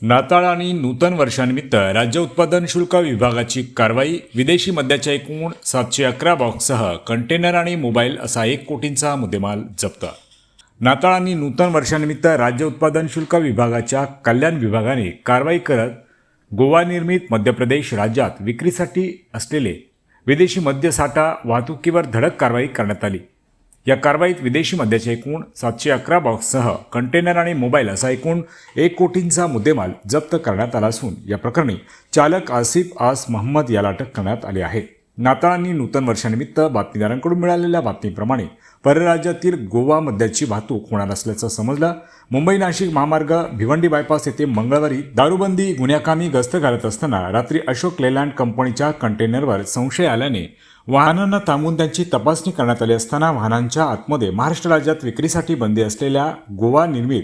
नाताळ आणि नूतन वर्षानिमित्त राज्य उत्पादन शुल्क विभागाची कारवाई. विदेशी मद्याच्या एकूण 711 बॉक्ससह कंटेनर आणि मोबाईल असा 1 कोटींचा मुद्देमाल जप्त. नाताळ आणि नूतन वर्षानिमित्त राज्य उत्पादन शुल्क विभागाच्या कल्याण विभागाने कारवाई करत गोवा निर्मित मध्य प्रदेश राज्यात विक्रीसाठी असलेले विदेशी मद्य साठा वाहतुकीवर धडक कारवाई करण्यात आली. या कारवाईत विदेशी मद्याचे एकूण 711 बॉक्ससह कंटेनर आणि मोबाईल असा एकूण 1 कोटींचा मुद्देमाल जप्त करण्यात आला असून या प्रकरणी चालक आसिफ आस महम्मद याला अटक करण्यात आली आहे. नाताळ आणि नूतन वर्षानिमित्त बातमीदारांकडून मिळालेल्या बातमीप्रमाणे परराज्यातील गोवा मद्याची वाहतूक होणार असल्याचं समजलं. मुंबई नाशिक महामार्ग भिवंडी बायपास येथे मंगळवारी दारूबंदी गुन्हेकामी गस्त घालत असताना रात्री अशोक लेलँड कंपनीच्या कंटेनरवर संशय आल्याने वाहनांना थांबवून त्यांची तपासणी करण्यात आली असताना वाहनांच्या आतमध्ये महाराष्ट्र राज्यात विक्रीसाठी बंदी असलेल्या गोवा निर्मित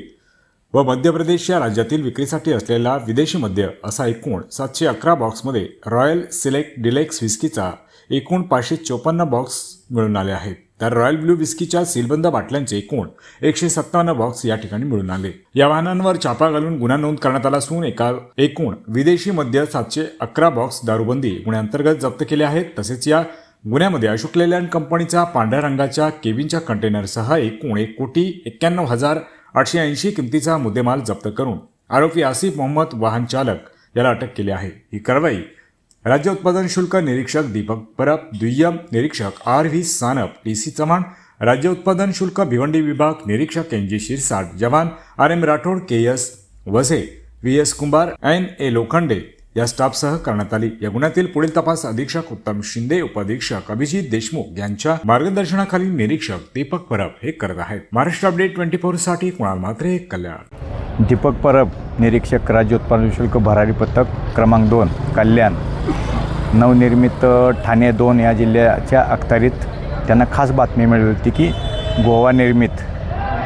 व मध्य प्रदेश या राज्यातील विक्रीसाठी असलेला विदेशी मद्य असा एकूण 711 बॉक्समध्ये रॉयल सिलेक्ट डिलेक्स विस्कीचा एकूण 554 बॉक्स मिळून आले आहेत. तर रॉयल ब्लू विस्कीच्या सीलबंद बाटल्यांचे एकूण 157 बॉक्स या ठिकाणी मिळून आले. या वाहनांवर छापा घालून गुन्हा नोंद करण्यात आला असून एकूण विदेशी मद्य 711 बॉक्स दारूबंदी गुन्ह्यांतर्गत जप्त केले आहेत. तसेच या गुन्ह्यामध्ये अशोक लेलँड कंपनीचा पांढऱ्या रंगाच्या केबिनच्या कंटेनरसह एकूण 1,91,880 किमतीचा मुद्देमाल जप्त करून आरोपी आसिफ मोहम्मद वाहन चालक याला अटक केली आहे. ही कारवाई राज्य उत्पादन शुल्क निरीक्षक दीपक परब, दुय्यम निरीक्षक RV सानप, TC चव्हाण, राज्य उत्पादन शुल्क भिवंडी विभाग निरीक्षक NG शिरसाट, जवान RM Rathod, KS Vaze, VS कुंभार, NA लोखंडे या स्टाफसह करण्यात आली. या गुन्ह्यातील पुढील तपास अधीक्षक उत्तम शिंदे, उपाधीक्षक अभिजित देशमुख यांच्या मार्गदर्शनाखाली निरीक्षक दीपक परब हे करत आहेत. महाराष्ट्र अपडेट 24 साठी कुणाल म्हात्रे, कल्याण. दीपक परब, निरीक्षक राज्य उत्पादन शुल्क भरारी पथक क्रमांक 2 कल्याण. नवनिर्मित ठाणे 2 या जिल्ह्याच्या अखत्यारीत त्यांना खास बातमी मिळाली होती की गोवा निर्मित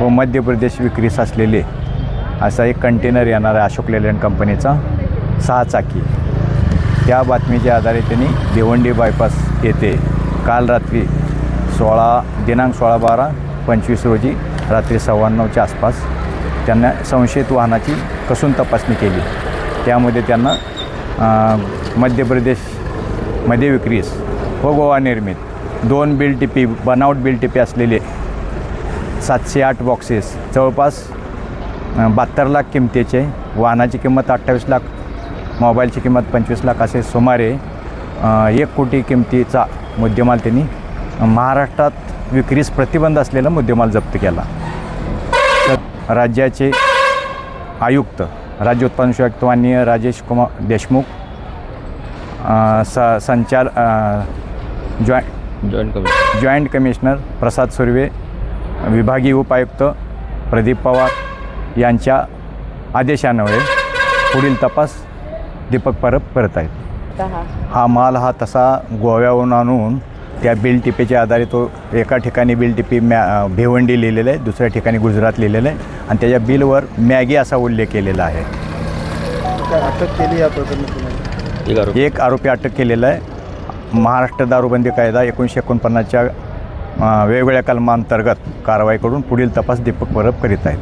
व मध्य प्रदेश विक्रीस असलेले असा एक कंटेनर येणार आहे अशोक लेलँड कंपनीचा 6 चाकी. त्या बातमीच्या आधारे त्यांनी भिवंडी बायपास येथे काल रात्री दिनांक 16/12/25 रोजी रात्री 9:15च्या आसपास त्यांना संशयित वाहनाची कसून तपासणी केली. त्यामध्ये त्यांना मध्य प्रदेशमध्ये विक्रीस व गोवा निर्मित 2 बिल टिपी बनावट बिल टिपी असलेले 708 बॉक्सेस जवळपास 72 लाख किमतीचे, वाहनाची किंमत 28 लाख, मोबाईलची किंमत 25 लाख असे सुमारे 1 कोटी किमतीचा मुद्देमाल त्यांनी महाराष्ट्रात विक्रीस प्रतिबंध असलेला मुद्देमाल जप्त केला. तर राज्याचे आयुक्त राज्य उत्पादन शुल्क माननीय राजेश कुमार देशमुख, जॉईंट कमिशनर प्रसाद सुर्वे, विभागीय उपायुक्त प्रदीप पवार यांच्या आदेशान्वये पुढील तपास दीपक परब करत आहेत. हा माल हा तसा गोव्याहून आणून त्या बिल टिपेच्या आधारे तो एका ठिकाणी बिल टिपी भिवंडी लिहिलेलं आहे, दुसऱ्या ठिकाणी गुजरात लिहिलेलं आहे आणि त्याच्या बिलवर मॅगी असा उल्लेख केलेला आहे. अटक केली या प्रकरणी एक आरोपी अटक केलेला आहे. महाराष्ट्र दारूबंदी कायदा 1949च्या वेगवेगळ्या कलमांतर्गत कारवाई करून पुढील तपास दीपक परब करीत आहेत.